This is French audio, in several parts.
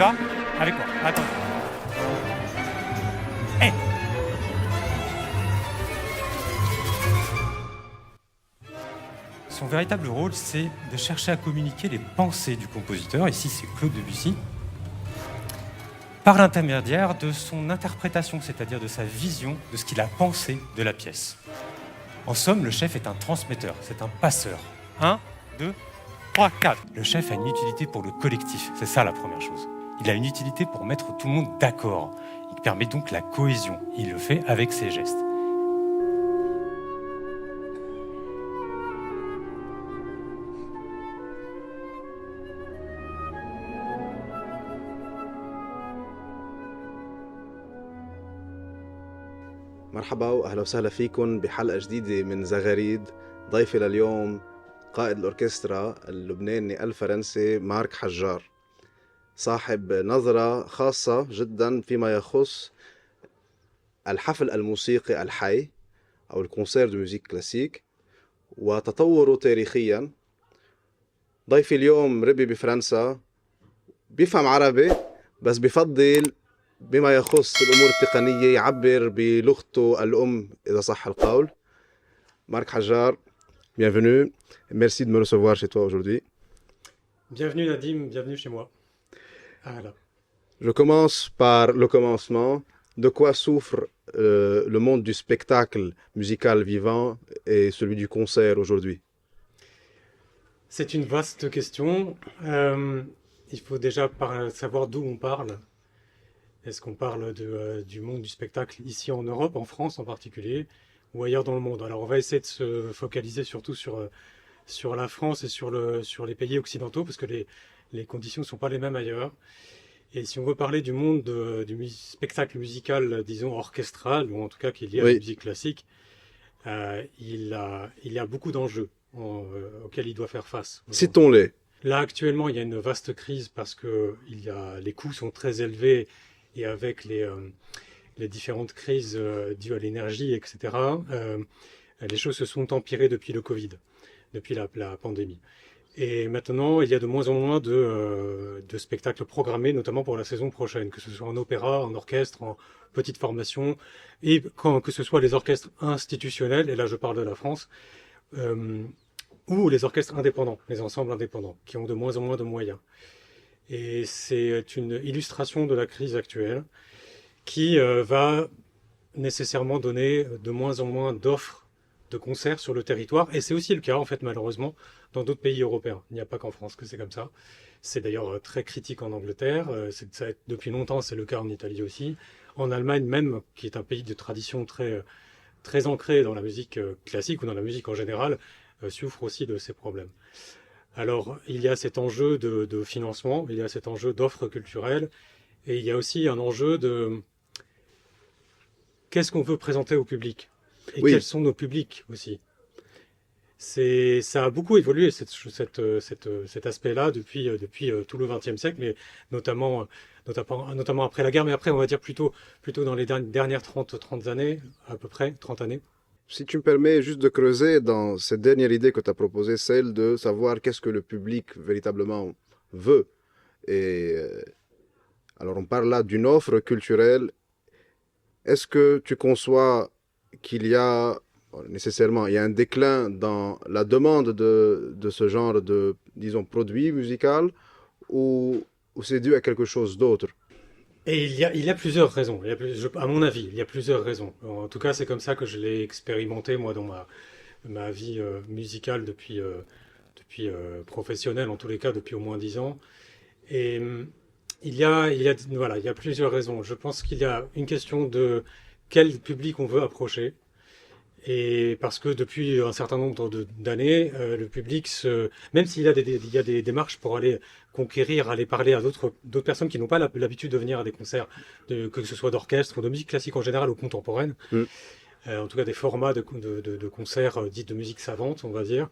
vas avec moi. Attends. Hé. Son véritable rôle, c'est de chercher à communiquer les pensées du compositeur, ici c'est Claude Debussy, par l'intermédiaire de son interprétation, c'est-à-dire de sa vision de ce qu'il a pensé de la pièce. En somme, le chef est un transmetteur, c'est un passeur. 1, 2, 3, 4. Le chef a une utilité pour le collectif, c'est ça la première chose. Il a une utilité pour mettre tout le monde d'accord. Il permet donc la cohésion. Il le fait avec ses gestes. مرحبا واهلا وسهلا فيكم بحلقه جديده من زغاريد. ضيفي لليوم قائد الاوركسترا اللبناني الفرنسي مارك حجار، صاحب نظره خاصه جدا فيما يخص الحفل الموسيقي الحي او الكونسير دو ميوزيك كلاسيك وتطوره تاريخيا. ضيفي اليوم ربي بفرنسا، بيفهم عربي بس بفضل بما يخص الأمور التقنية يعبر بلغته الأم إذا صح القول. Marc Hadjar, bienvenue. Merci de me recevoir chez toi aujourd'hui. Bienvenue Nadim, bienvenue chez moi. Voilà. Je commence par le commencement. De quoi souffre le monde du spectacle musical vivant et celui du concert aujourd'hui? C'est une vaste question. Il faut déjà savoir d'où on parle. Est-ce qu'on parle du monde du spectacle ici en Europe, en France en particulier, ou ailleurs dans le monde? Alors on va essayer de se focaliser surtout sur la France et sur les pays occidentaux, parce que les conditions ne sont pas les mêmes ailleurs. Et si on veut parler du monde du spectacle musical, disons orchestral, ou en tout cas qui est lié à la musique classique, il y a beaucoup d'enjeux auxquels il doit faire face. Citons-les. Là actuellement il y a une vaste crise parce que les coûts sont très élevés. Et avec les différentes crises dues à l'énergie, etc., les choses se sont empirées depuis le Covid, depuis la pandémie. Et maintenant, il y a de moins en moins de spectacles programmés, notamment pour la saison prochaine, que ce soit en opéra, en orchestre, en petite formation, et que ce soit les orchestres institutionnels, et là je parle de la France, ou les orchestres indépendants, les ensembles indépendants, qui ont de moins en moins de moyens. Et c'est une illustration de la crise actuelle qui va nécessairement donner de moins en moins d'offres de concerts sur le territoire. Et c'est aussi le cas, en fait, malheureusement, dans d'autres pays européens. Il n'y a pas qu'en France que c'est comme ça. C'est d'ailleurs très critique en Angleterre. Depuis longtemps, c'est le cas en Italie aussi. En Allemagne même, qui est un pays de tradition très, très ancré dans la musique classique ou dans la musique en général, souffre aussi de ces problèmes. Alors, il y a cet enjeu de financement, il y a cet enjeu d'offres culturelles, et il y a aussi un enjeu de qu'est-ce qu'on veut présenter au public, et quels sont nos publics aussi. Ça a beaucoup évolué, cet aspect-là, depuis tout le XXe siècle, mais notamment après la guerre, mais après, on va dire plutôt dans les dernières 30 années, à peu près, 30 années. Si tu me permets juste de creuser dans cette dernière idée que tu as proposée, celle de savoir qu'est-ce que le public véritablement veut. Et alors on parle là d'une offre culturelle. Est-ce que tu conçois qu'il y a nécessairement il y a un déclin dans la demande de ce genre de, disons, produit musical ou c'est dû à quelque chose d'autre? Et il y a plusieurs raisons. À mon avis, il y a plusieurs raisons. En tout cas, c'est comme ça que je l'ai expérimenté, moi, dans ma vie musicale depuis professionnelle, en tous les cas, depuis au moins 10 ans. Et il y a plusieurs raisons. Je pense qu'il y a une question de quel public on veut approcher. Et parce que depuis un certain nombre d'années, le public, même s'il y a des démarches pour aller conquérir, aller parler à d'autres personnes qui n'ont pas l'habitude de venir à des concerts, que ce soit d'orchestre ou de musique classique en général ou contemporaine, en tout cas des formats de concerts dits de musique savante, on va dire.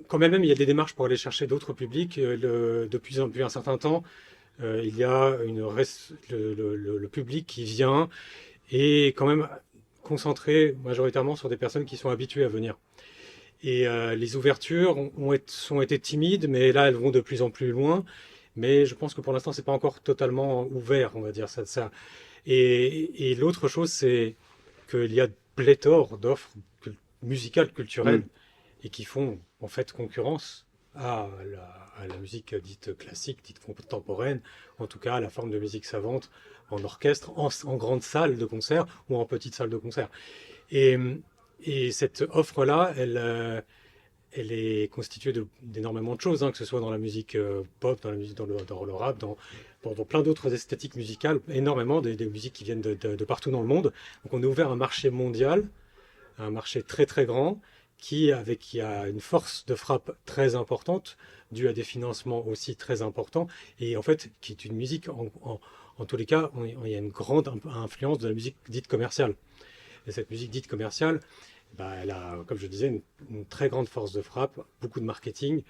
Quand même, il y a des démarches pour aller chercher d'autres publics. Depuis un certain temps, il y a le public qui vient et quand même concentré majoritairement sur des personnes qui sont habituées à venir. Et les ouvertures ont été timides, mais là elles vont de plus en plus loin. mais je pense que pour l'instant, c'est pas encore totalement ouvert, on va dire ça. Et l'autre chose, c'est qu'il y a pléthore d'offres musicales, culturelles, Hmm. et qui font en fait concurrence à la musique dite classique, dite contemporaine, en tout cas à la forme de musique savante, en orchestre, en grande salle de concert ou en petite salle de concert. Et, et cette offre-là, elle est constituée d'énormément de choses, hein, que ce soit dans la musique pop, dans la musique, dans le rap, dans plein d'autres esthétiques musicales, énormément des musiques qui viennent de partout dans le monde. Donc on a ouvert un marché mondial, un marché très très grand, qui a une force de frappe très importante, due à des financements aussi très importants, et en fait qui est une musique, en tous les cas, il y a une grande influence de la musique dite commerciale. Et cette musique dite commerciale, bah, elle a, comme je disais, une très grande force de frappe, beaucoup de marketing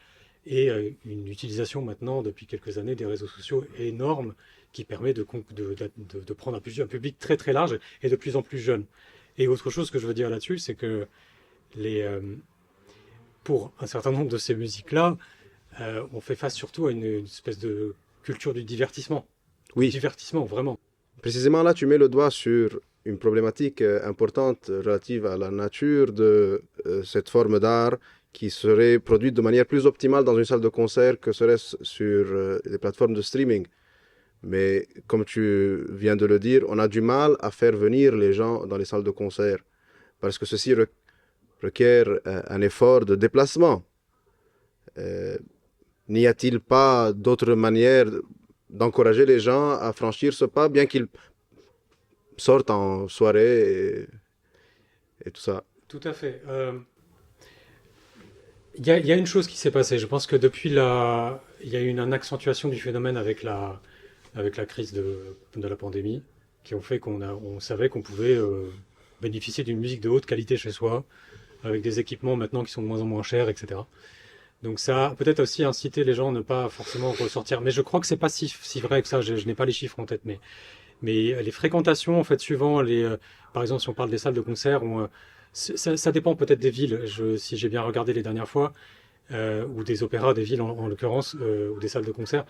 et une utilisation maintenant, depuis quelques années, des réseaux sociaux énorme qui permet de prendre un public très très large et de plus en plus jeune. Et autre chose que je veux dire là-dessus, c'est que les, euh, pour un certain nombre de ces musiques-là, on fait face surtout à une espèce de culture du divertissement. Du Oui, divertissement, vraiment. précisément là, tu mets le doigt sur une problématique importante relative à la nature de cette forme d'art qui serait produite de manière plus optimale dans une salle de concert que serait-ce sur les plateformes de streaming. Mais comme tu viens de le dire, on a du mal à faire venir les gens dans les salles de concert parce que ceci requiert un effort de déplacement. Euh, N'y a-t-il pas d'autre manière d'encourager les gens à franchir ce pas, bien qu'ils sortent en soirée et tout ça? Tout à fait. Il y a une chose qui s'est passée. Je pense que il y a eu une accentuation du phénomène avec la crise de la pandémie, qui ont fait on savait qu'on pouvait bénéficier d'une musique de haute qualité chez soi, avec des équipements maintenant qui sont de moins en moins chers, etc. Donc ça a peut-être aussi incité les gens à ne pas forcément ressortir. Mais je crois que c'est pas si vrai que ça. Je n'ai pas les chiffres en tête, mais les fréquentations, en fait, suivant par exemple, si on parle des salles de concert, ça dépend peut-être des villes. Si j'ai bien regardé les dernières fois, ou des opéras, des villes en l'occurrence, ou des salles de concert,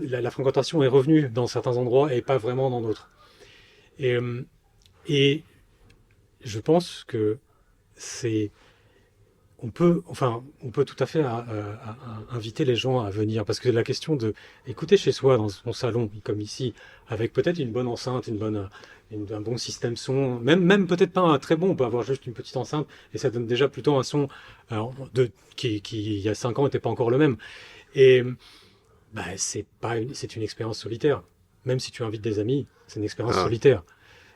la fréquentation est revenue dans certains endroits et pas vraiment dans d'autres. Et, et je pense que c'est on peut tout à fait inviter les gens à venir parce que la question de écouter chez soi dans son salon, comme ici, avec peut-être une bonne enceinte, un bon système son, même peut-être pas un très bon, on peut avoir juste une petite enceinte et ça donne déjà plutôt un son qui il y a 5 ans n'était pas encore le même. Et bah, c'est une expérience solitaire. Même si tu invites des amis, c'est une expérience Ah, solitaire.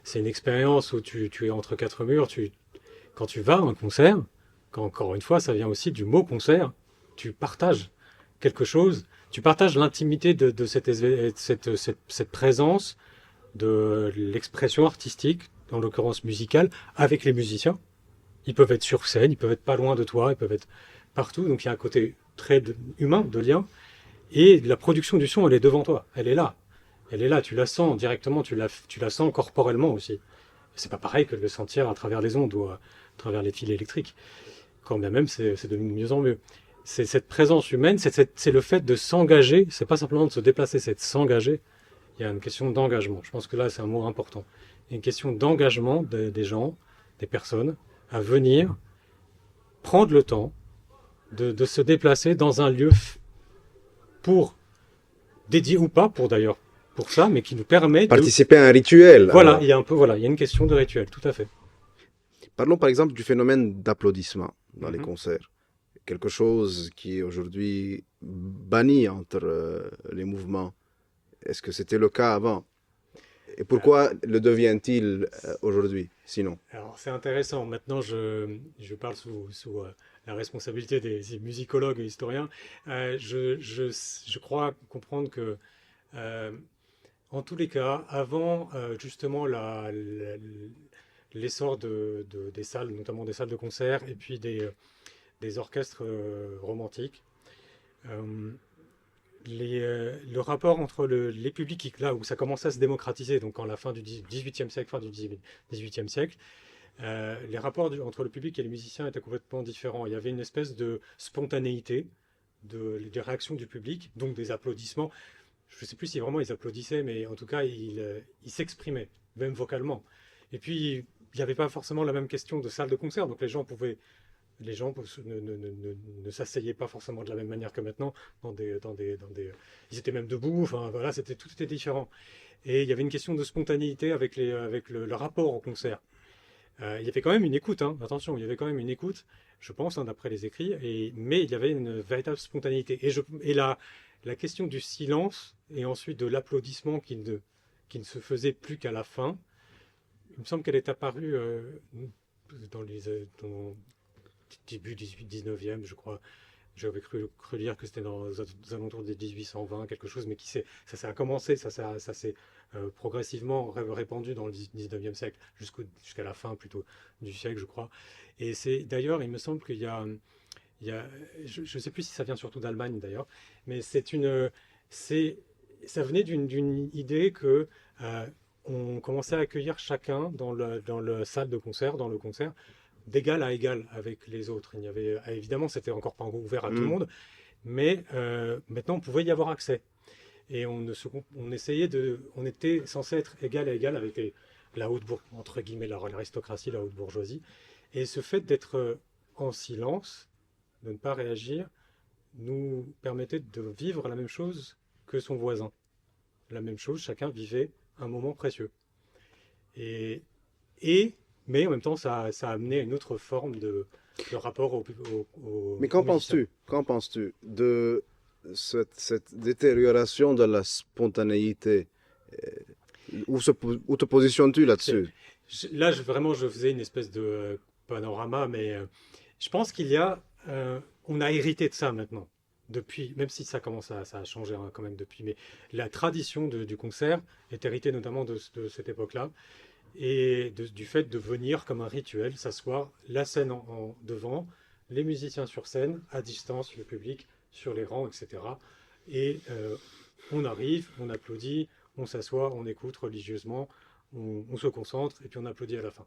C'est une expérience où tu es entre quatre murs, quand tu vas à un concert, encore une fois, ça vient aussi du mot concert, tu partages quelque chose, tu partages l'intimité de cette présence, de l'expression artistique, en l'occurrence musicale, avec les musiciens. Ils peuvent être sur scène, ils peuvent être pas loin de toi, ils peuvent être partout, donc il y a un côté très humain, de lien, et la production du son, elle est devant toi, elle est là. Elle est là, tu la sens directement, tu la sens corporellement aussi. C'est pas pareil que de le sentir à travers les ondes ou à travers les fils électriques. Quand bien même c'est de mieux en mieux. C'est cette présence humaine, c'est le fait de s'engager, c'est pas simplement de se déplacer, c'est de s'engager. Il y a une question d'engagement. Je pense que là, c'est un mot important. Il y a une question d'engagement des gens, des personnes, à venir prendre le temps de se déplacer dans un lieu pour dédié ou pas pour d'ailleurs pour ça, mais qui nous permet de participer à un rituel, voilà, alors. il y a un peu voilà, il y a une question de rituel, tout à fait. Parlons par exemple du phénomène d'applaudissement dans les Mhm. concerts. Quelque chose qui est aujourd'hui banni entre les mouvements. Est-ce que c'était le cas avant? Et Euh, pourquoi le devient-il aujourd'hui, sinon? Alors c'est intéressant. Maintenant, je parle sous la responsabilité des musicologues et historiens. Je crois comprendre que, euh, en tous les cas, avant justement l'essor des salles, notamment des salles de concert, et puis des orchestres romantiques, euh, le rapport entre les publics, là où ça commençait à se démocratiser, donc en la fin du XVIIIe siècle, fin du XVIIIe siècle, les rapports entre le public et les musiciens étaient complètement différents. Il y avait une espèce de spontanéité des réactions du public, donc des applaudissements. Je ne sais plus si vraiment ils applaudissaient, mais en tout cas, ils s'exprimaient, même vocalement. Et puis, il n'y avait pas forcément la même question de salle de concert, donc les gens ne s'asseyaient pas forcément de la même manière que maintenant, ils étaient même debout, enfin voilà, tout était différent. Et il y avait une question de spontanéité avec le rapport au concert. Il y avait quand même une écoute, hein, attention, il y avait quand même une écoute, je pense, hein, d'après les écrits, mais il y avait une véritable spontanéité. Et la question du silence et ensuite de l'applaudissement qui ne se faisait plus qu'à la fin, il me semble qu'elle est apparue dans le début 18-19e, je crois. J'avais cru lire que c'était dans les alentours des 1820, quelque chose, mais ça a commencé, ça s'est progressivement répandu dans le 19e siècle, jusqu'à la fin plutôt du siècle, je crois. Et c'est d'ailleurs, il me semble il y a je ne sais plus si ça vient surtout d'Allemagne d'ailleurs, mais ça venait d'une idée que on commençait à accueillir chacun dans le salle de concert, dans le concert, d'égal à égal avec les autres. Évidemment, c'était encore pas ouvert à tout le Mm. monde, mais maintenant, on pouvait y avoir accès. Et on était censé être égal à égal avec la haute entre guillemets, l'aristocratie, la haute bourgeoisie. Et ce fait d'être en silence, de ne pas réagir, nous permettait de vivre la même chose que son voisin. La même chose, chacun vivait un moment précieux. Et, mais en même temps, ça a amené à une autre forme de rapport Mais aux musiciens. qu'en penses-tu de cette détérioration de la spontanéité? Où te positionnes-tu C'est- là-dessus? Là, vraiment, je faisais une espèce de panorama, mais je pense on a hérité de ça maintenant. Depuis, même si ça a changé hein, quand même depuis, mais la tradition du concert est héritée notamment de cette époque-là et du fait de venir comme un rituel, s'asseoir, la scène devant, les musiciens sur scène, à distance, le public sur les rangs, etc. Et on arrive, on applaudit, on s'assoit, on écoute religieusement, on se concentre et puis on applaudit à la fin.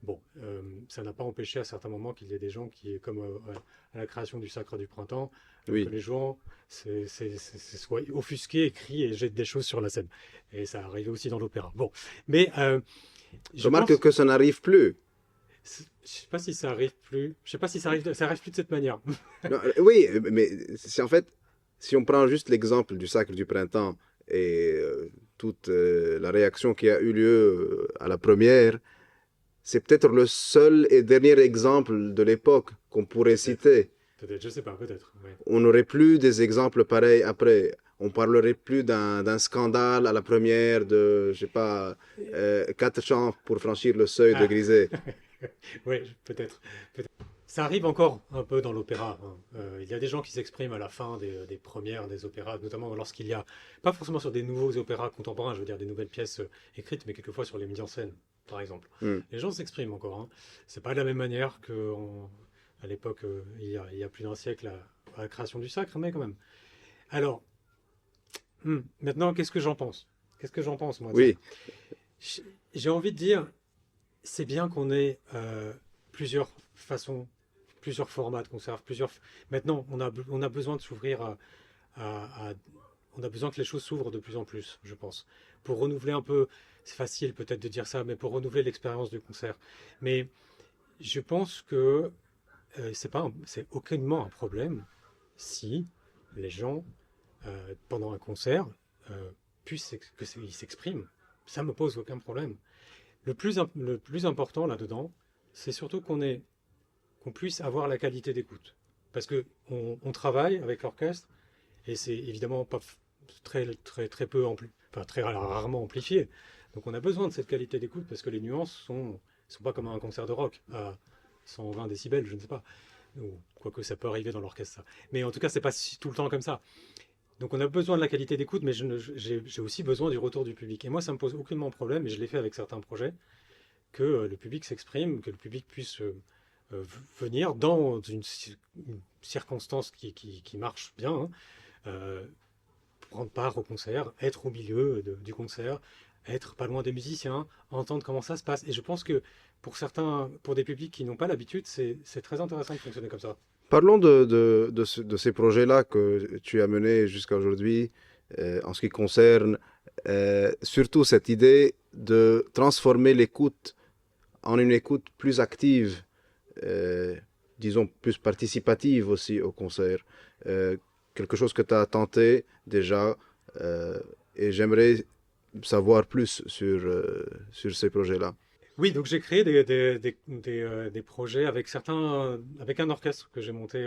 Bon, ça n'a pas empêché à certains moments qu'il y ait des gens qui, comme à la création du Sacre du Printemps, que Oui. les gens soient offusqués et crient et jettent des choses sur la scène. Et ça arrivait aussi dans l'opéra. Bon, mais je Remarque pense, que ça n'arrive plus. je sais pas si ça arrive plus, je sais pas si ça arrive plus de cette manière. Non, oui, mais c'est en fait, si on prend juste l'exemple du Sacre du Printemps et toute la réaction qui a eu lieu à la première, c'est peut-être le seul et dernier exemple de l'époque qu'on pourrait Peut-être, citer. peut-être, je sais pas, peut-être. Ouais. On n'aurait plus des exemples pareils après. On parlerait plus d'un scandale à la première de, je sais pas, 4 chants pour franchir le seuil de Ah, Grisé. ouais, peut-être. Ça arrive encore un peu dans l'opéra, hein. Il y a des gens qui s'expriment à la fin des premières des opéras, notamment lorsqu'il y a, pas forcément sur des nouveaux opéras contemporains, je veux dire des nouvelles pièces écrites, mais quelquefois sur les mises en scène, par exemple. Hmm. Les gens s'expriment encore, hein. C'est pas de la même manière à l'époque, il y a plus d'un siècle, à la création du sacre, mais quand même. Alors, maintenant, qu'est-ce que j'en pense? Qu'est-ce que j'en pense, moi, de ça? Oui, J- J'ai envie de dire, c'est bien qu'on ait plusieurs façons, plusieurs formats de conserve, Maintenant, on a besoin de s'ouvrir on a besoin que les choses s'ouvrent de plus en plus, je pense, pour renouveler un peu. C'est facile peut-être de dire ça, mais pour renouveler l'expérience du concert. Mais je pense que c'est aucunement un problème si les gens pendant un concert qu'ils s'expriment. Ça me pose aucun problème. Le plus important là-dedans, c'est surtout qu'on puisse avoir la qualité d'écoute. Parce que on travaille avec l'orchestre et c'est évidemment pas très peu enfin très rarement amplifié. Donc on a besoin de cette qualité d'écoute parce que les nuances sont pas comme un concert de rock à 120 décibels, je ne sais pas. Ou quoique ça peut arriver dans l'orchestre ça. Mais en tout cas, c'est pas tout le temps comme ça. Donc on a besoin de la qualité d'écoute, mais j'ai aussi besoin du retour du public. Et moi, ça me pose aucunement problème, et je l'ai fait avec certains projets, que le public s'exprime, que le public puisse venir dans une circonstance qui marche bien, hein, euh, prendre part au concert, être au milieu du concert, être pas loin des musiciens, entendre comment ça se passe. Et je pense que pour certains, pour des publics qui n'ont pas l'habitude, c'est très intéressant de fonctionner comme ça. Parlons de ces projets-là que tu as menés jusqu'à aujourd'hui en ce qui concerne surtout cette idée de transformer l'écoute en une écoute plus active, euh, disons plus participative aussi au concert. Euh, Quelque chose que tu as tenté déjà et j'aimerais savoir plus sur ces projets-là. Oui, donc j'ai créé des projets avec avec un orchestre que j'ai monté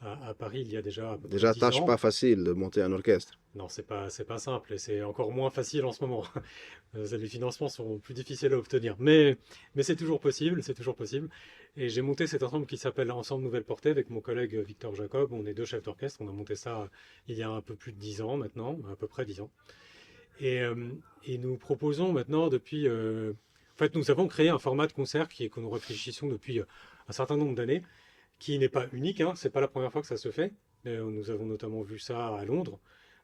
à Paris il y a déjà à peu près Déjà, 10 tâche pas ans. facile de monter un orchestre. Non, c'est pas simple et c'est encore moins facile en ce moment. Les financements sont plus difficiles à obtenir, mais c'est toujours possible, c'est toujours possible. Et j'ai monté cet ensemble qui s'appelle Ensemble Nouvelle Portée avec mon collègue Victor Jacob. On est deux chefs d'orchestre. On a monté ça il y a un peu plus de 10 ans maintenant, à peu près 10 ans. Et, euh, et nous proposons maintenant depuis. En fait, nous avons créé un format de concert que nous réfléchissons depuis un certain nombre d'années, qui n'est pas unique, hein, c'est pas la première fois que ça se fait. Nous avons notamment vu ça à Londres,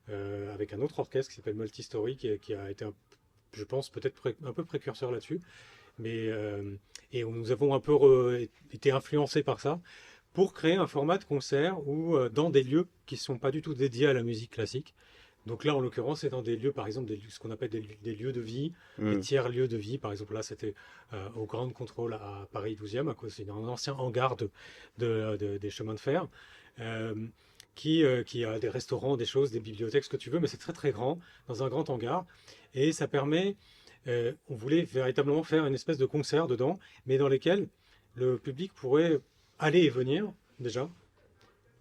avec un autre orchestre qui s'appelle Multistory, qui a été, je pense, peut-être un peu précurseur là-dessus. Mais, et nous avons un peu été influencés par ça pour créer un format de concert où, dans des lieux qui ne sont pas du tout dédiés à la musique classique. Donc là, en l'occurrence, c'est dans des lieux, par exemple, ce qu'on appelle des lieux de vie, des Hmm. tiers-lieux de vie. Par exemple, là, c'était au Grand Contrôle à Paris 12e, à cause c'est un ancien hangar des chemins de fer, euh, qui a des restaurants, des choses, des bibliothèques, ce que tu veux, mais c'est très très grand, dans un grand hangar. Et ça permet, on voulait véritablement faire une espèce de concert dedans, mais dans lesquels le public pourrait aller et venir, déjà.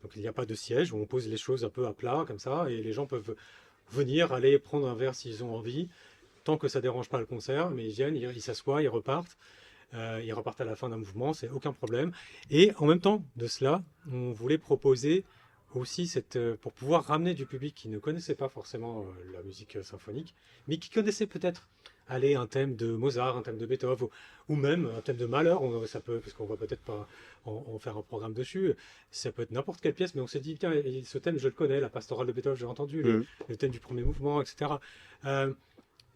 Donc il n'y a pas de siège où on pose les choses un peu à plat comme ça et les gens peuvent venir, aller prendre un verre s'ils ont envie, tant que ça ne dérange pas le concert, mais ils viennent, ils s'assoient, ils repartent à la fin d'un mouvement, c'est aucun problème. Et en même temps de cela, on voulait proposer aussi pour pouvoir ramener du public qui ne connaissait pas forcément la musique symphonique, mais qui connaissait peut-être aller un thème de Mozart, un thème de Beethoven, ou même un thème de Mahler, ça peut, parce qu'on va peut-être pas en faire un programme dessus, ça peut être n'importe quelle pièce, mais on s'est dit, tiens, ce thème je le connais, la pastorale de Beethoven, j'ai entendu, Hmm. le thème du premier mouvement, etc. Euh,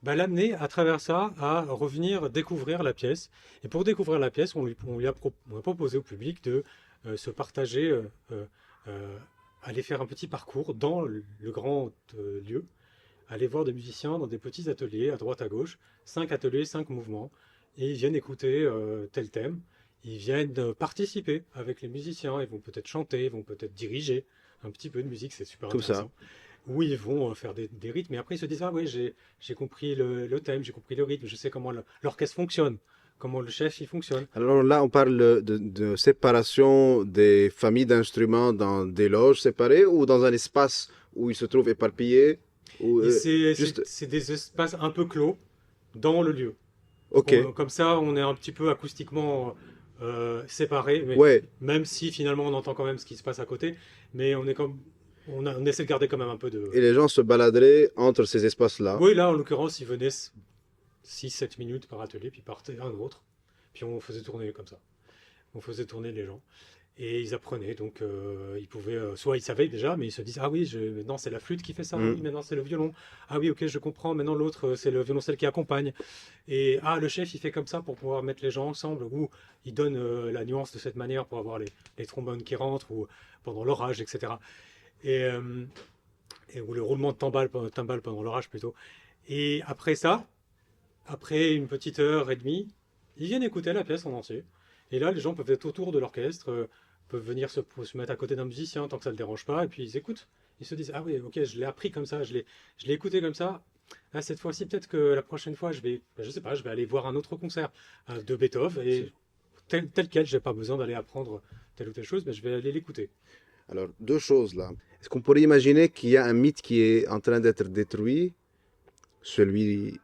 L'amener à travers ça à revenir découvrir la pièce. Et pour découvrir la pièce, on a proposé au public de se partager, euh, aller faire un petit parcours dans le grand lieu, aller voir des musiciens dans des petits ateliers à droite à gauche, 5 ateliers, 5 mouvements, et ils viennent écouter tel thème, ils viennent participer avec les musiciens, ils vont peut-être chanter, ils vont peut-être diriger un petit peu de musique, c'est super Tout ça. intéressant. Où ils vont faire des rythmes, et après ils se disent, ah oui, j'ai compris le thème, j'ai compris le rythme, je sais comment l'orchestre fonctionne, comment le chef il fonctionne. Alors là, on parle de séparation des familles d'instruments dans des loges séparées ou dans un espace où ils se trouvent éparpillés ou Et juste... c'est des espaces un peu clos dans le lieu. Donc Ok, comme ça, on est un petit peu acoustiquement séparés, mais ouais. même si finalement on entend quand même ce qui se passe à côté, mais on essaie de garder quand même un peu Et de. les gens se baladeraient entre ces espaces-là. Oui, là en l'occurrence, ils venaient 6 7 minutes par atelier, puis partaient un autre, puis on faisait tourner comme ça. On faisait tourner les gens. Et ils apprenaient, donc ils pouvaient, soit ils savaient déjà, mais ils se disent, ah oui, maintenant c'est la flûte qui fait ça, ah oui, Hmm. maintenant c'est le violon, ah oui, ok, je comprends, maintenant l'autre, c'est le violoncelle qui accompagne. Et ah, le chef, il fait comme ça pour pouvoir mettre les gens ensemble, ou il donne la nuance de cette manière pour avoir les trombones qui rentrent, ou pendant l'orage, etc. Et, euh, ou le roulement de timbales pendant l'orage plutôt. Et après ça, après une petite heure et demie, ils viennent écouter la pièce en entier. Et là, les gens peuvent être autour de l'orchestre, peuvent venir se mettre à côté d'un musicien tant que ça ne le dérange pas, et puis ils écoutent. Ils se disent, ah oui, ok, je l'ai appris comme ça, je l'ai écouté comme ça. Ah, cette fois-ci, peut-être que la prochaine fois, je sais pas, je vais aller voir un autre concert de Beethoven, et tel quel, j'ai pas besoin d'aller apprendre telle ou telle chose, mais je vais aller l'écouter. Alors, deux choses là. Est-ce qu'on pourrait imaginer qu'il y a un mythe qui est en train d'être détruit, celui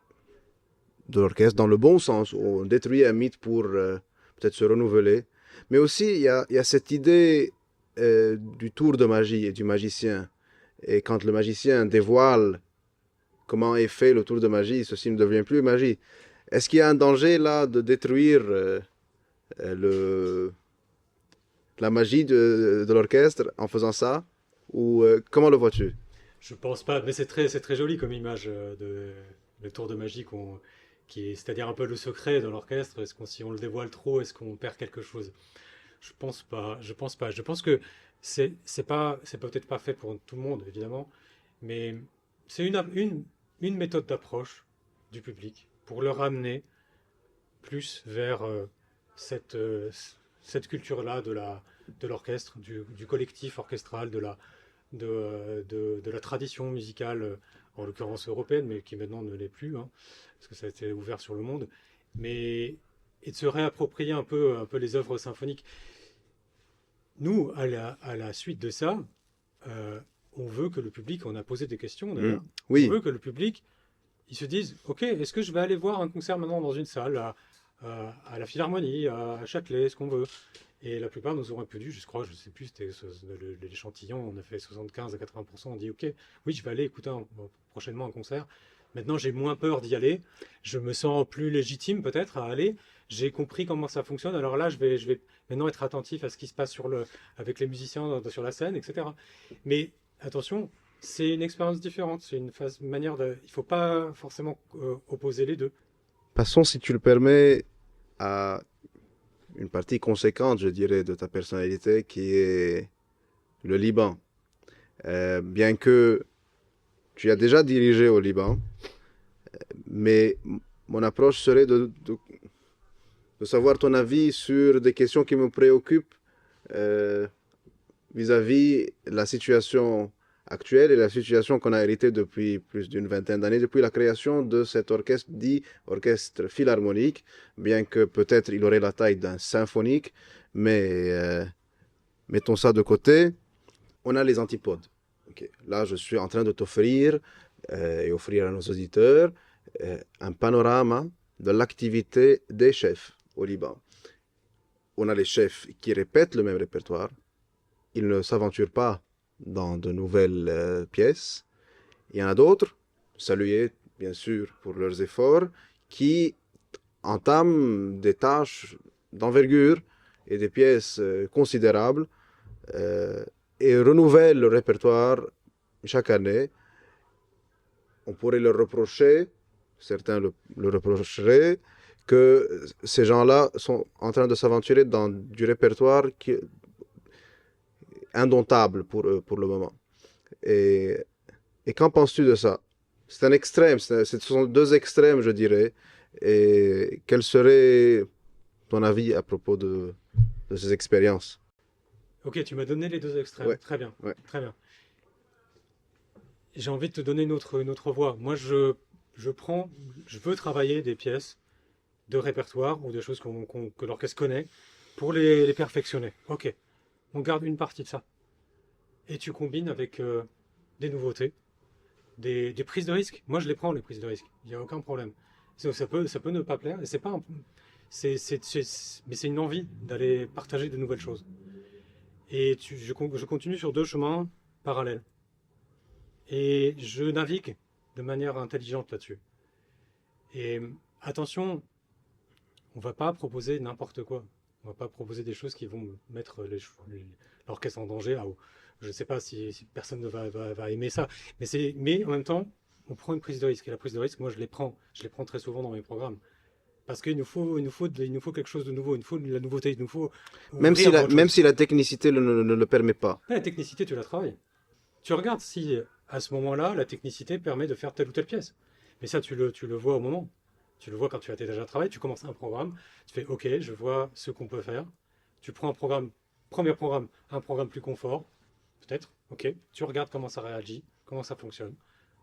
de l'orchestre, dans le bon sens, où on détruit un mythe pour peut-être se renouveler. Mais aussi, il y a cette idée du tour de magie et du magicien. Et quand le magicien dévoile comment est fait le tour de magie, ceci ne devient plus magie. Est-ce qu'il y a un danger là de détruire le, la magie de l'orchestre en faisant ça? Ou comment le vois-tu? Je pense pas, mais c'est très joli comme image le tour de magie c'est-à-dire un peu le secret dans l'orchestre. Si on le dévoile trop, est-ce qu'on perd quelque chose? Je pense pas. Je pense pas. Je pense que c'est peut-être pas fait pour tout le monde, évidemment, mais c'est une méthode d'approche du public pour le ramener plus vers cette, euh, cette culture-là de l'orchestre, du collectif orchestral, de la tradition musicale, en l'occurrence européenne, mais qui maintenant ne l'est plus, hein, parce que ça a été ouvert sur le monde, mais et de se réapproprier un peu les œuvres symphoniques. Nous, à la suite de ça, euh, on veut que le public, on a posé des questions Mm. d'ailleurs, on Oui, veut que le public, ils se disent, ok, est-ce que je vais aller voir un concert maintenant dans une salle, à la Philharmonie, à Châtelet, ce qu'on veut. Et la plupart nous ont répondu, je crois, je ne sais plus, c'était l'échantillon, on a fait 75 à 80%, on dit, ok, oui, je vais aller écouter prochainement un concert. Maintenant, j'ai moins peur d'y aller, je me sens plus légitime peut-être à aller, j'ai compris comment ça fonctionne, alors là, je vais maintenant être attentif à ce qui se passe avec les musiciens sur la scène, etc. Mais attention, c'est une expérience différente, c'est manière de... Il ne faut pas forcément opposer les deux. passons, si tu le permets, à une partie conséquente, je dirais, de ta personnalité, qui est le Liban. Bien que tu as déjà dirigé au Liban, mais mon approche serait de savoir ton avis sur des questions qui me préoccupent euh, vis-à-vis la situation actuelle et la situation qu'on a héritée depuis plus d'une vingtaine d'années, depuis la création de cet orchestre dit orchestre philharmonique, bien que peut-être il aurait la taille d'un symphonique, mais mettons ça de côté, on a les antipodes. Okay. Là, je suis en train de t'offrir et offrir à nos auditeurs un panorama de l'activité des chefs au Liban. On a les chefs qui répètent le même répertoire, ils ne s'aventurent pas dans de nouvelles pièces. Il y en a d'autres, salués bien sûr pour leurs efforts, qui entament des tâches d'envergure et des pièces considérables euh, et renouvellent le répertoire chaque année. On pourrait leur reprocher, certains le reprocheraient, que ces gens-là sont en train de s'aventurer dans du répertoire qui est indomptable pour eux pour le moment. Et, et qu'en penses-tu de ça? C'est un extrême, ce sont deux extrêmes, je dirais. Et quel serait ton avis à propos de ces expériences? Ok, tu m'as donné les deux extrêmes. Ouais, Très bien, ouais. très bien. J'ai envie de te donner une autre voie. Moi, je veux travailler des pièces de répertoire ou des choses que l'orchestre connaît pour les perfectionner. Ok, on garde une partie de ça. Et tu combines avec des nouveautés, des prises de risque. Moi, je les prends, les prises de risque. Il n'y a aucun problème. Ça peut ne pas plaire. Et c'est pas un- mais c'est une envie d'aller partager de nouvelles choses. Et je continue sur deux chemins parallèles. Et je navigue de manière intelligente là-dessus. Et attention, on va pas proposer n'importe quoi. On va pas proposer des choses qui vont mettre l'orchestre en danger. Ah, je ne sais pas si personne ne va aimer ça. Mais en même temps, on prend une prise de risque. Et la prise de risque, moi, je les prends. Je les prends très souvent dans mes programmes. Parce il nous faut quelque chose de nouveau. Il nous faut de la nouveauté. Il nous faut ouvrir à autre Même chose. si la technicité ne le permet pas. La technicité, tu la travailles. Tu regardes si, à ce moment-là, la technicité permet de faire telle ou telle pièce. Mais ça, tu le vois au moment. Tu le vois quand tu as déjà travaillé, tu commences un programme, tu fais OK, je vois ce qu'on peut faire. Tu prends un programme, premier programme, un programme plus confort, peut-être, OK, tu regardes comment ça réagit, comment ça fonctionne.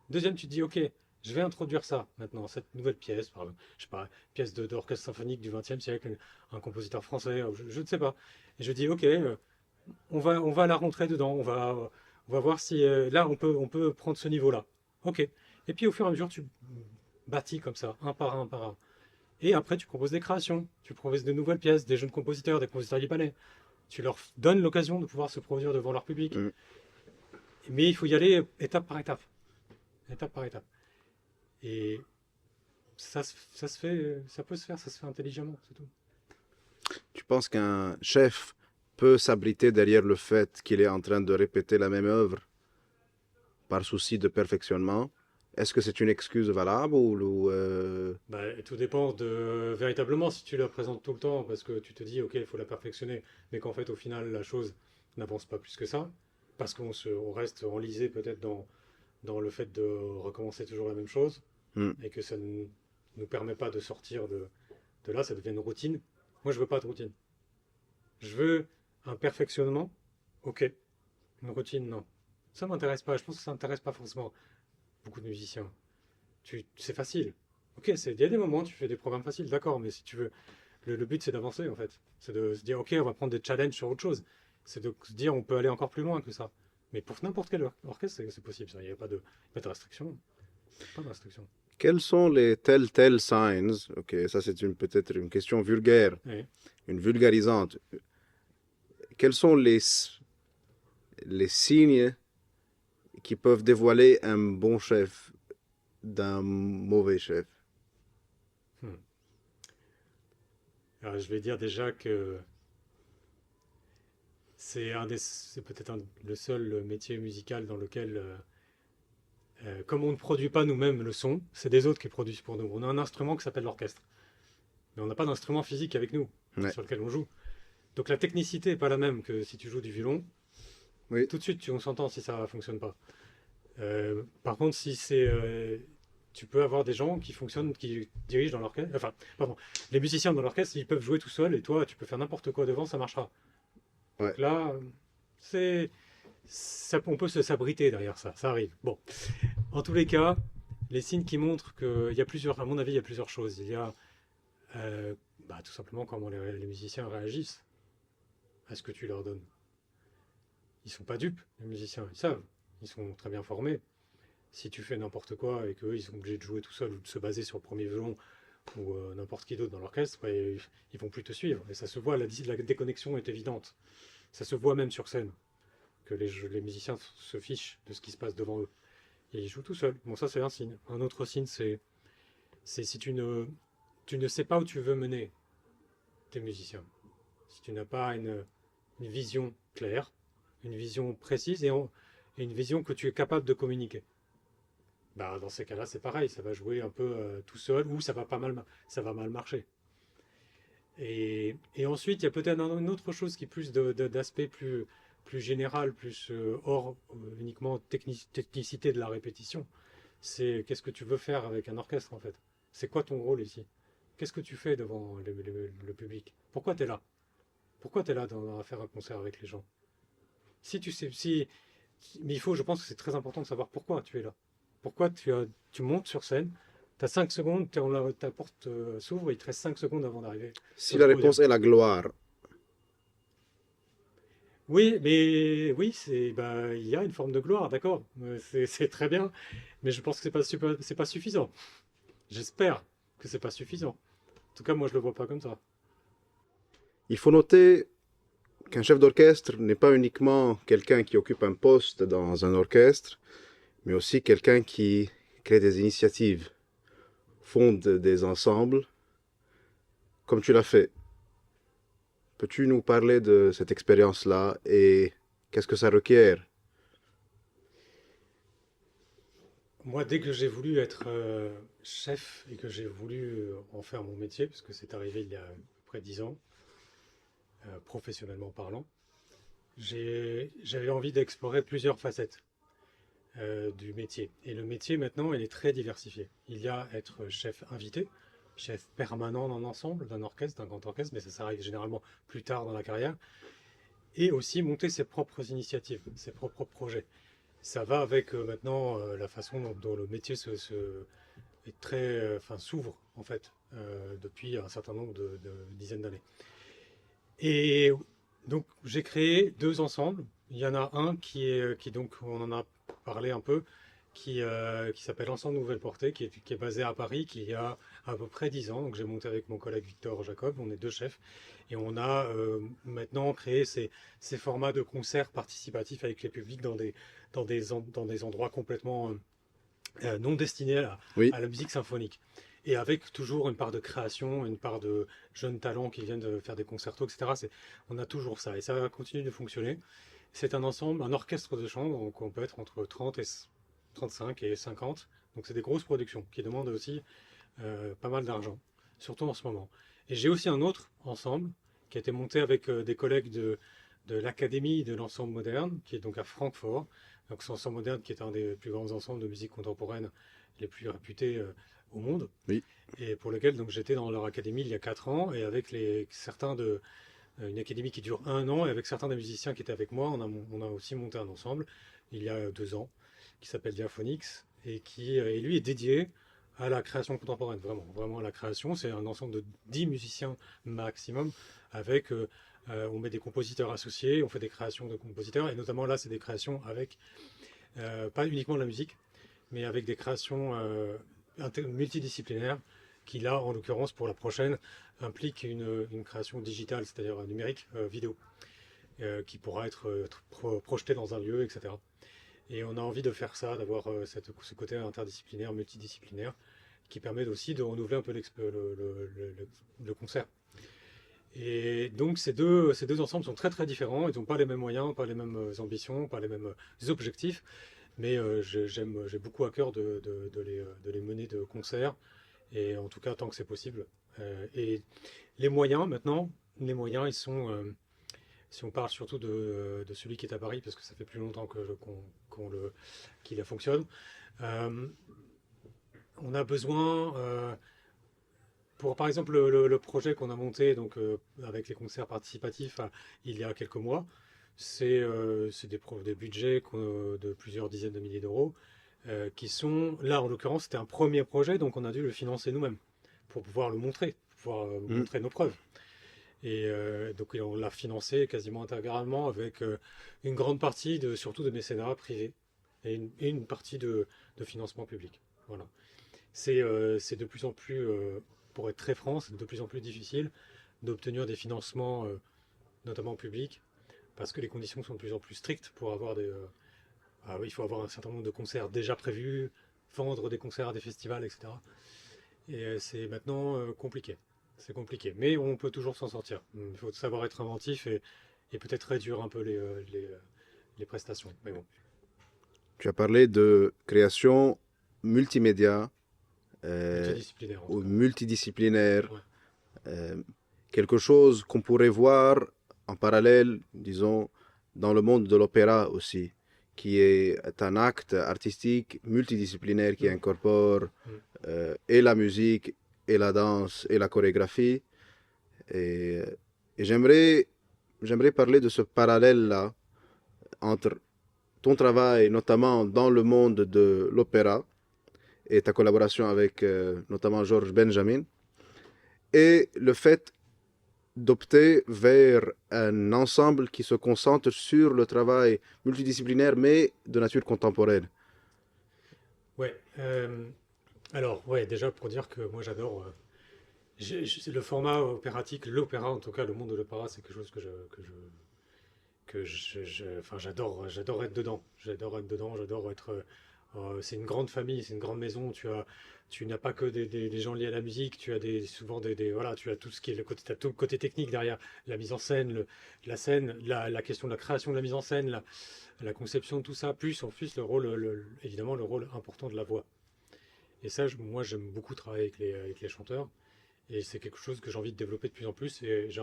Deuxième, tu te dis OK, je vais introduire ça maintenant, cette nouvelle pièce, par exemple, je sais pas, pièce d'orchestre symphonique du XXe siècle, un compositeur français, je ne sais pas. Et je dis OK, on va la rentrer dedans, on va voir si là on peut prendre ce niveau-là. OK. Et puis au fur et à mesure, tu bâtis comme ça, un par un, un par un. Et après, tu proposes des créations, tu proposes de nouvelles pièces, des jeunes compositeurs, des compositeurs libanais. Tu leur donnes l'occasion de pouvoir se produire devant leur public. Mm. Mais il faut y aller étape par étape. Étape par étape. Et ça se fait, ça peut se faire, ça se fait intelligemment, c'est tout. Tu penses qu'un chef peut s'abriter derrière le fait qu'il est en train de répéter la même œuvre par souci de perfectionnement est-ce que c'est une excuse valable ou Bah, tout dépend de véritablement si tu la présentes tout le temps parce que tu te dis ok il faut la perfectionner mais qu'en fait au final la chose n'avance pas plus que ça parce on reste enlisé peut-être dans le fait de recommencer toujours la même chose Hmm. et que ça ne nous permet pas de sortir de là, ça devient une routine. Moi je veux pas de routine. Je veux un perfectionnement, ok. Une routine, non. Ça m'intéresse pas. Je pense que ça n'intéresse pas forcément beaucoup de musiciens. C'est facile. Ok, il y a des moments, tu fais des programmes faciles, d'accord, mais si tu veux, le but c'est d'avancer en fait. C'est de se dire, ok, on va prendre des challenges sur autre chose. C'est de se dire, on peut aller encore plus loin que ça. Mais pour n'importe quel orchestre, c'est possible. Ça. Il n'y a pas de restriction. Pas de restriction. quels sont les telltale signs? Ok, ça c'est peut-être une question vulgaire, Oui. une vulgarisante. Quels sont les signes qui peuvent dévoiler un bon chef d'un mauvais chef? Hmm. Alors, je vais dire déjà que c'est peut-être le seul métier musical dans lequel comme on ne produit pas nous-mêmes le son, c'est des autres qui produisent pour nous. On a un instrument qui s'appelle l'orchestre, mais on n'a pas d'instrument physique avec nous Ouais. sur lequel on joue. Donc la technicité n'est pas la même que si tu joues du violon. Oui. Tout de suite, on s'entend si ça ne fonctionne pas. Par contre, si c'est, tu peux avoir des gens qui fonctionnent, qui dirigent dans l'orchestre. Enfin, pardon, les musiciens dans l'orchestre, ils peuvent jouer tout seuls et toi, tu peux faire n'importe quoi devant, ça marchera. Ouais. Donc là, c'est, on peut se s'abriter derrière ça. Ça arrive. Bon, en tous les cas, les signes qui montrent qu'il y a plusieurs, à mon avis, il y a plusieurs choses. Il y a tout simplement comment les musiciens réagissent à ce que tu leur donnes. Ils sont pas dupes, les musiciens, ils savent. Ils sont très bien formés. Si tu fais n'importe quoi et qu'eux, ils sont obligés de jouer tout seuls ou de se baser sur le premier violon ou n'importe qui d'autre dans l'orchestre, ils vont plus te suivre. Et ça se voit, la déconnexion est évidente. Ça se voit même sur scène, que les musiciens se fichent de ce qui se passe devant eux. Et ils jouent tout seuls. Bon, ça, c'est un signe. Un autre signe, c'est si tu ne sais pas où tu veux mener tes musiciens. Si tu n'as pas une vision claire, une vision précise et une vision que tu es capable de communiquer. Bah, dans ces cas-là, c'est pareil, ça va jouer un peu tout seul ou ça va mal marcher. Et ensuite, il y a peut-être une autre chose qui est plus d'aspect plus général, plus hors uniquement technicité de la répétition. C'est qu'est-ce que tu veux faire avec un orchestre en fait. C'est quoi ton rôle ici? Qu'est-ce que tu fais devant le public? Pourquoi tu es là? Pourquoi tu es là à faire un concert avec les gens? Si tu sais, si, Mais il faut, je pense que c'est très important de savoir pourquoi tu es là. Pourquoi tu montes sur scène, tu as 5 secondes, ta porte s'ouvre, il te reste 5 secondes avant d'arriver Si sur la le podium. réponse est la gloire, Oui, mais oui, il y a une forme de gloire, d'accord, c'est très bien, mais je pense que c'est pas suffisant. J'espère que c'est pas suffisant. En tout cas, moi, je le vois pas comme ça. il faut noter qu'un chef d'orchestre n'est pas uniquement quelqu'un qui occupe un poste dans un orchestre, mais aussi quelqu'un qui crée des initiatives, fonde des ensembles, comme tu l'as fait. Peux-tu nous parler de cette expérience-là et qu'est-ce que ça requiert? Moi, dès que j'ai voulu être chef et que j'ai voulu en faire mon métier, parce que c'est arrivé il y a à peu près 10 ans, professionnellement parlant, j'avais envie d'explorer plusieurs facettes du métier. Et le métier, maintenant, il est très diversifié. Il y a être chef invité, chef permanent d'un ensemble, d'un orchestre, d'un grand orchestre, mais ça arrive généralement plus tard dans la carrière, et aussi monter ses propres initiatives, ses propres projets. Ça va avec maintenant la façon dont le métier est s'ouvre en fait depuis un certain nombre de dizaines d'années. Et donc j'ai créé deux ensembles. Il y en a un qui donc on en a parlé un peu, qui s'appelle Ensemble Nouvelle Portée, qui est basé à Paris, qui a à peu près 10 ans. Donc j'ai monté avec mon collègue Victor Jacob, on est deux chefs, et on a maintenant créé ces formats de concerts participatifs avec les publics dans des endroits complètement non destinés Oui, à la musique symphonique. Et avec toujours une part de création, une part de jeunes talents qui viennent de faire des concertos, etc. On a toujours ça et ça continue de fonctionner. C'est un ensemble, un orchestre de chambre, donc on peut être entre 30 et 35 et 50 Donc c'est des grosses productions qui demandent aussi pas mal d'argent, surtout en ce moment. Et j'ai aussi un autre ensemble qui a été monté avec des collègues de l'Académie de l'ensemble moderne, qui est donc à Francfort. Donc c'est l'ensemble moderne qui est un des plus grands ensembles de musique contemporaine les plus réputés au monde. Oui. Et pour lequel donc j'étais dans leur académie il y a 4 ans, et avec certains de une académie qui dure 1 an, et avec certains des musiciens qui étaient avec moi, on a aussi monté un ensemble il y a 2 ans, qui s'appelle Diaphonix, et qui et lui est dédié à la création contemporaine, vraiment, vraiment à la création. C'est un ensemble de 10 musiciens maximum, avec on met des compositeurs associés, on fait des créations de compositeurs, et notamment là c'est des créations avec pas uniquement de la musique, mais avec des créations multidisciplinaires qui là, en l'occurrence pour la prochaine, implique une création digitale, c'est-à-dire numérique, vidéo, qui pourra être projetée dans un lieu, etc. Et on a envie de faire ça, d'avoir ce côté interdisciplinaire, multidisciplinaire, qui permet aussi de renouveler un peu le concert. Et donc ces deux ensembles sont très très différents, ils n'ont pas les mêmes moyens, pas les mêmes ambitions, pas les mêmes objectifs, mais j'ai beaucoup à cœur de les mener de concert, et en tout cas tant que c'est possible. Et les moyens maintenant, les moyens ils sont, si on parle surtout de celui qui est à Paris, parce que ça fait plus longtemps qu'il fonctionne, euh, on a besoin, pour par exemple le projet qu'on a monté donc, avec les concerts participatifs il y a quelques mois, c'est des budgets de plusieurs dizaines de milliers d'euros qui sont, là en l'occurrence c'était un premier projet, donc on a dû le financer nous-mêmes pour pouvoir le montrer, pour pouvoir montrer nos preuves. Et donc on l'a financé quasiment intégralement avec une grande partie surtout de mécénat privé et une partie de financement public. Voilà. C'est de plus en plus, pour être très franc, c'est de plus en plus difficile d'obtenir des financements, notamment publics, parce que les conditions sont de plus en plus strictes pour avoir il faut avoir un certain nombre de concerts déjà prévus, vendre des concerts à des festivals, etc. Et c'est maintenant compliqué. C'est compliqué. Mais on peut toujours s'en sortir. Il faut savoir être inventif et peut-être réduire un peu les prestations. Mais bon. Tu as parlé de création multimédia Multidisciplinaire en tout ou cas. multidisciplinaire, Ouais. euh, quelque chose qu'on pourrait voir en parallèle, disons, dans le monde de l'opéra aussi, qui est un acte artistique multidisciplinaire qui Mm. incorpore Mm. et la musique, et la danse, et la chorégraphie. Et, et j'aimerais parler de ce parallèle-là entre ton travail, notamment dans le monde de l'opéra, et ta collaboration avec notamment Georges Benjamin, et le fait d'opter vers un ensemble qui se concentre sur le travail multidisciplinaire, mais de nature contemporaine. Ouais. Alors, ouais, déjà pour dire que moi j'adore le format opératique, l'opéra en tout cas, le monde de l'opéra, c'est quelque chose enfin, j'adore être dedans. J'adore être dedans, j'adore être. C'est une grande famille, c'est une grande maison. Tu n'as pas que des gens liés à la musique. Tu as souvent voilà, tu as tout ce qui est t'as tout le côté technique derrière, la mise en scène, la scène, la question de la création de la mise en scène, la conception de tout ça, plus en plus le rôle, évidemment le rôle important de la voix. Et ça, moi, j'aime beaucoup travailler avec les chanteurs. Et c'est quelque chose que j'ai envie de développer de plus en plus. Et j'ai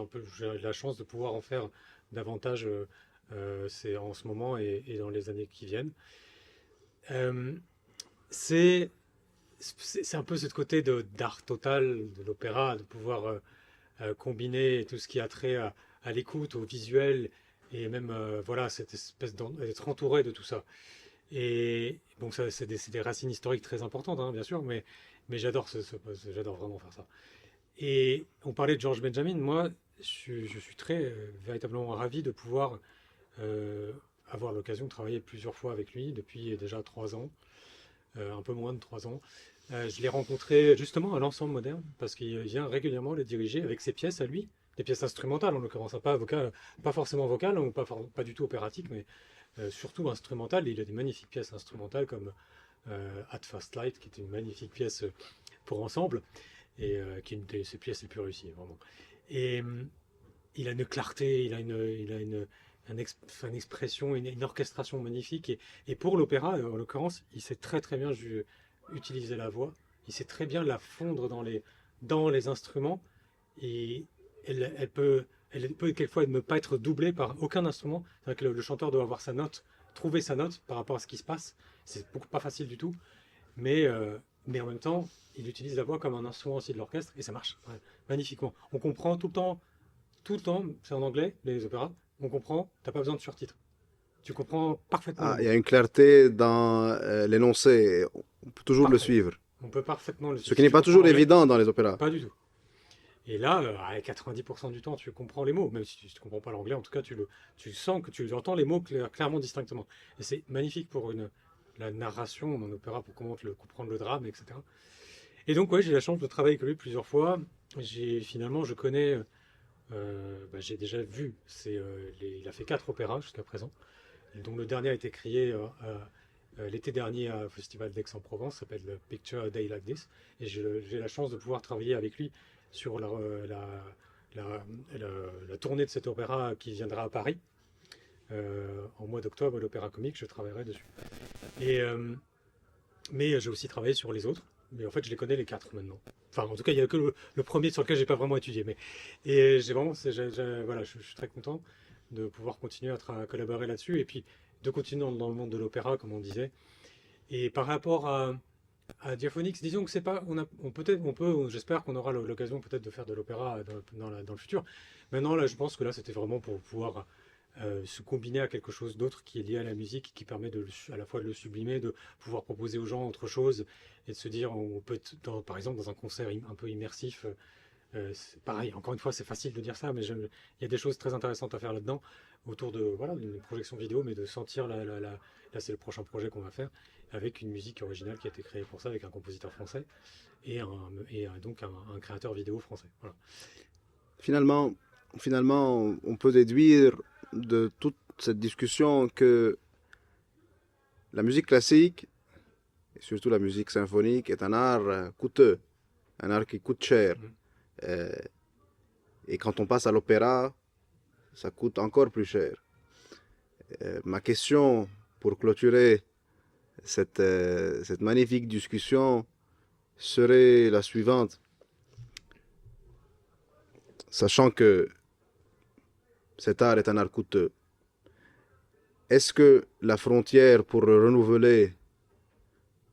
la chance de pouvoir en faire davantage c'est en ce moment et dans les années qui viennent. Euh, c'est c'est un peu ce côté d'art total de l'opéra, de pouvoir combiner tout ce qui a trait à l'écoute, au visuel, et même voilà, cette espèce d'être entouré de tout ça. Et bon, ça, c'est des racines historiques très importantes, hein, bien sûr, mais j'adore j'adore vraiment faire ça. Et on parlait de George Benjamin, moi, je suis très véritablement ravi de pouvoir euh, avoir l'occasion de travailler plusieurs fois avec lui depuis déjà 3 ans, un peu moins de 3 ans. Je l'ai rencontré justement à l'ensemble moderne parce qu'il vient régulièrement les diriger avec ses pièces à lui, des pièces instrumentales en l'occurrence, hein, pas forcément vocales ou pas du tout opératiques, mais surtout instrumentales. Et il a des magnifiques pièces instrumentales comme At First Light, qui est une magnifique pièce pour ensemble et qui est une de ses pièces les plus réussies, vraiment. Et il a une clarté, il a une expression, une orchestration magnifique. Et pour l'opéra, en l'occurrence, il sait très très bien utiliser la voix, il sait très bien la fondre dans les instruments, et elle peut quelquefois ne pas être doublée par aucun instrument. C'est-à-dire que le chanteur doit avoir sa note, trouver sa note par rapport à ce qui se passe. C'est pas facile du tout, mais, en même temps, il utilise la voix comme un instrument aussi de l'orchestre, et ça marche magnifiquement. On comprend tout le temps, c'est en anglais, les opéras, on comprend, t'as pas besoin de surtitres. Tu comprends parfaitement le Ah, il mot. y a une clarté dans l'énoncé. On peut toujours le Parfait. suivre. On peut parfaitement le Ce suivre. qui Si n'est tu pas comprends toujours l'anglais, évident dans les opéras. pas du tout. Et là, à 90% du temps, tu comprends les mots, même si tu ne comprends pas l'anglais, en tout cas, tu sens que tu entends les mots clairement, distinctement. Et c'est magnifique pour la narration en opéra, pour comprendre le drame, etc. Et donc, ouais, j'ai la chance de travailler avec lui plusieurs fois. Finalement, je connais, j'ai déjà vu, il a fait 4 opéras jusqu'à présent, dont le dernier a été créé l'été dernier au Festival d'Aix-en-Provence, ça s'appelle Picture a Day Like This. Et j'ai la chance de pouvoir travailler avec lui sur la, la tournée de cet opéra qui viendra à Paris. En mois d'octobre, l'Opéra Comique, je travaillerai dessus. Et, mais j'ai aussi travaillé sur les autres. Mais en fait, je les connais les 4 maintenant. Enfin, en tout cas, il n'y a que le premier sur lequel j'ai pas vraiment étudié. Et j'ai vraiment, voilà, je suis très content de pouvoir continuer à collaborer là-dessus. Et puis, de continuer dans le monde de l'opéra, comme on disait. Et par rapport à Diaphonix, disons que c'est pas, j'espère qu'on aura l'occasion peut-être de faire de l'opéra dans le futur. Maintenant, là, je pense que là, c'était vraiment pour pouvoir se combiner à quelque chose d'autre qui est lié à la musique, qui permet à la fois de le sublimer, de pouvoir proposer aux gens autre chose, et de se dire, on peut être par exemple dans un concert un peu immersif. C'est pareil, encore une fois, c'est facile de dire ça, mais il y a des choses très intéressantes à faire là-dedans, autour de voilà, d'une projection vidéo, mais de sentir là, c'est le prochain projet qu'on va faire, avec une musique originale qui a été créée pour ça, avec un compositeur français donc un créateur vidéo français. Voilà. Finalement, finalement, on peut déduire de toute cette discussion que la musique classique, et surtout la musique symphonique, est un art coûteux, un art qui coûte cher. Mhm. Euh, et quand on passe à l'opéra, ça coûte encore plus cher. Ma question pour clôturer cette magnifique discussion serait la suivante. Sachant que cet art est un art coûteux, est-ce que la frontière pour le renouveler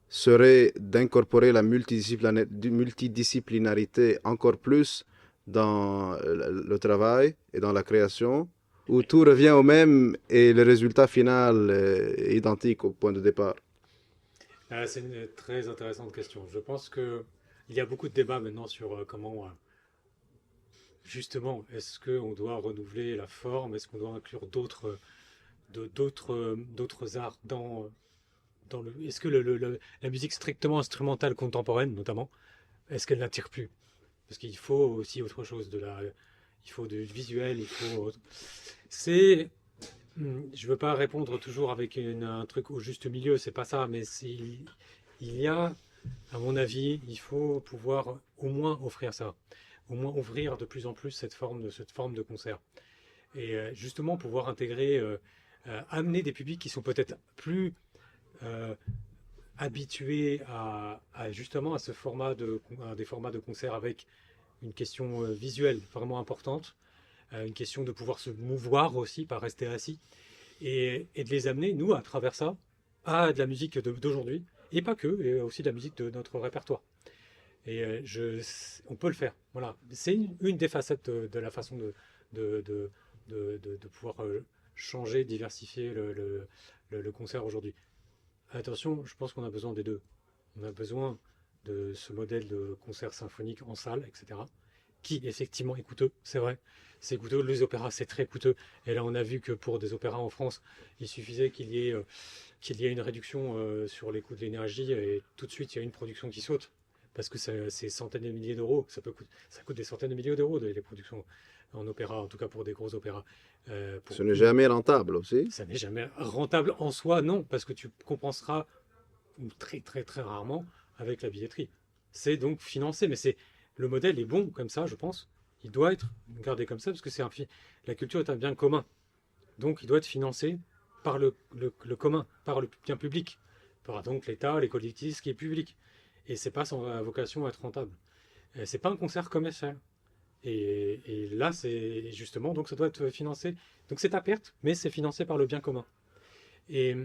serait d'incorporer la multidisciplinarité encore plus dans le travail et dans la création, ou tout revient au même et le résultat final est identique au point de départ? C'est une très intéressante question. Je pense que il y a beaucoup de débats maintenant sur comment, justement, est-ce qu'on doit renouveler la forme, est-ce qu'on doit inclure d'autres arts dans le. Est-ce que la musique strictement instrumentale contemporaine, notamment, est-ce qu'elle n'attire plus? Parce qu'il faut aussi autre chose, il faut du visuel, c'est. Je veux pas répondre toujours avec un truc au juste milieu, c'est pas ça, mais il y a, à mon avis, il faut pouvoir au moins offrir ça, au moins ouvrir de plus en plus cette forme de concert. Et justement pouvoir intégrer, amener des publics qui sont peut-être plus euh, habitués justement à à des formats de concert avec une question visuelle vraiment importante, une question de pouvoir se mouvoir aussi, pas rester assis, et de les amener, nous, à travers ça, à de la musique d'aujourd'hui, et pas que, et aussi de la musique de notre répertoire. Et on peut le faire. Voilà. C'est une des facettes de la façon de, de, de pouvoir changer, diversifier le concert aujourd'hui. Attention, je pense qu'on a besoin des deux. On a besoin de ce modèle de concert symphonique en salle, etc., qui effectivement est coûteux, c'est vrai. C'est coûteux, les opéras c'est très coûteux. Et là on a vu que pour des opéras en France, il suffisait qu'il y ait une réduction sur les coûts de l'énergie et tout de suite il y a une production qui saute. Parce que c'est centaines de milliers d'euros, ça coûte des centaines de milliers d'euros les productions en opéra, en tout cas pour des gros opéras. Ce n'est jamais rentable aussi. Ça n'est jamais rentable en soi, non, parce que tu compenseras très très très rarement avec la billetterie. C'est donc financé, mais le modèle est bon comme ça, je pense. Il doit être gardé comme ça parce que la culture est un bien commun. Donc il doit être financé par le commun, par le bien public. par donc l'État, les collectivités, ce qui est public. Et c'est pas sans vocation à être rentable. C'est pas un concert commercial. Et là, c'est justement, donc ça doit être financé. Donc c'est à perte, mais c'est financé par le bien commun. Et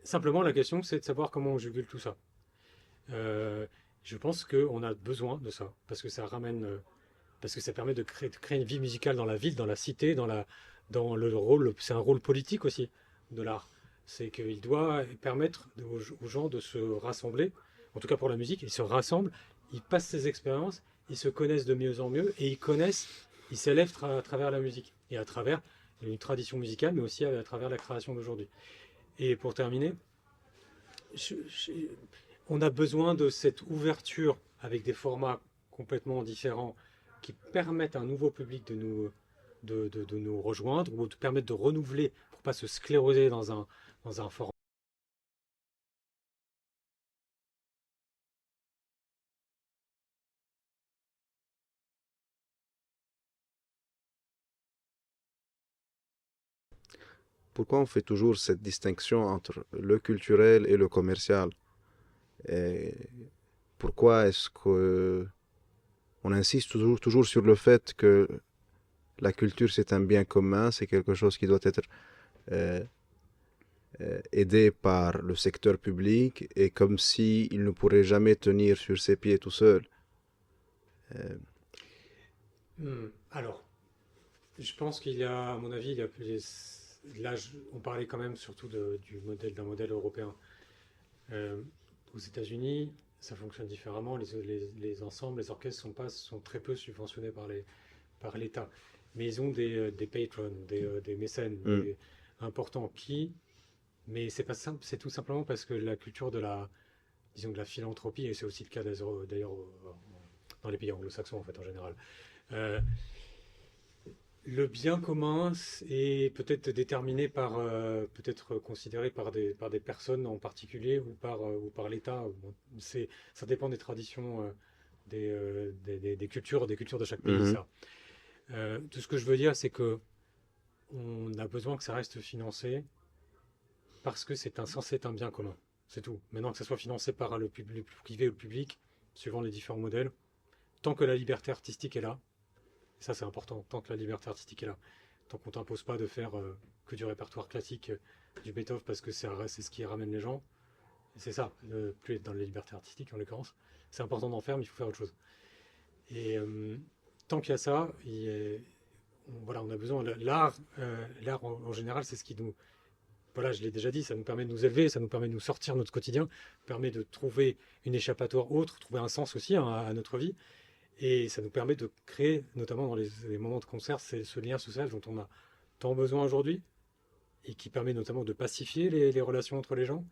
simplement, la question, c'est de savoir comment on jugule tout ça. Je pense qu'on a besoin de ça, parce que ça ramène, parce que ça permet de créer une vie musicale dans la ville, dans la cité, dans le rôle, c'est un rôle politique aussi de l'art. C'est qu'il doit permettre aux gens de se rassembler, en tout cas pour la musique, ils se rassemblent, ils passent ces expériences, ils se connaissent de mieux en mieux, et ils s'élèvent à travers la musique, et à travers une tradition musicale, mais aussi à travers la création d'aujourd'hui. Et pour terminer, on a besoin de cette ouverture avec des formats complètement différents qui permettent à un nouveau public de nous rejoindre ou de permettre de renouveler pour ne pas se scléroser dans un format. Pourquoi on fait toujours cette distinction entre le culturel et le commercial? Et pourquoi est-ce que on insiste toujours sur le fait que la culture c'est un bien commun, c'est quelque chose qui doit être euh, aidé par le secteur public et comme si il ne pourrait jamais tenir sur ses pieds tout seul. Euh, Alors, je pense qu'il y a, à mon avis, il y a là, on parlait quand même surtout d'un modèle européen. Aux États-Unis, ça fonctionne différemment. Les ensembles, les orchestres sont très peu subventionnés par l'État. Mais ils ont des patrons, des mécènes importants mais c'est pas simple, c'est tout simplement parce que la culture disons de la philanthropie, et c'est aussi le cas d'ailleurs dans les pays anglo-saxons en fait en général. Le bien commun est peut-être déterminé peut-être considéré par des personnes en particulier ou par l'État. Bon, ça dépend des traditions, des cultures de chaque pays. Ça. Tout ce que je veux dire, c'est que on a besoin que ça reste financé parce que c'est censé être un bien commun. C'est tout. Maintenant que ça soit financé par le privé ou le public, suivant les différents modèles, tant que la liberté artistique est là. Ça, c'est important, tant que la liberté artistique est là. Tant qu'on ne t'impose pas de faire que du répertoire classique du Beethoven parce que c'est ce qui ramène les gens. Et c'est ça, plus être dans la liberté artistique en l'occurrence. C'est important d'en faire, mais il faut faire autre chose. Et tant qu'il y a ça, voilà, on a besoin. L'art en général, c'est ce qui nous. Voilà, je l'ai déjà dit, ça nous permet de nous élever, ça nous permet de nous sortir de notre quotidien, permet de trouver une échappatoire autre, trouver un sens aussi à notre vie. Et ça nous permet de créer, notamment dans les moments de concert, ce lien social dont on a tant besoin aujourd'hui et qui permet notamment de pacifier les relations entre les gens.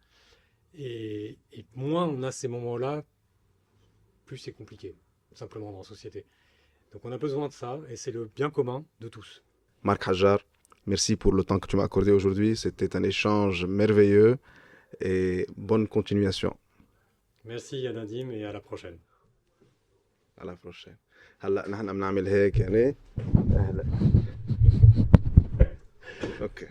Et moins on a ces moments-là, plus c'est compliqué, simplement dans la société. Donc on a besoin de ça et c'est le bien commun de tous. Marc Hadjar, merci pour le temps que tu m'as accordé aujourd'hui. C'était un échange merveilleux et bonne continuation. Merci Yanadim et à la prochaine. على الفرشة هلا نحن بنعمل هيك يعني هلا اوكي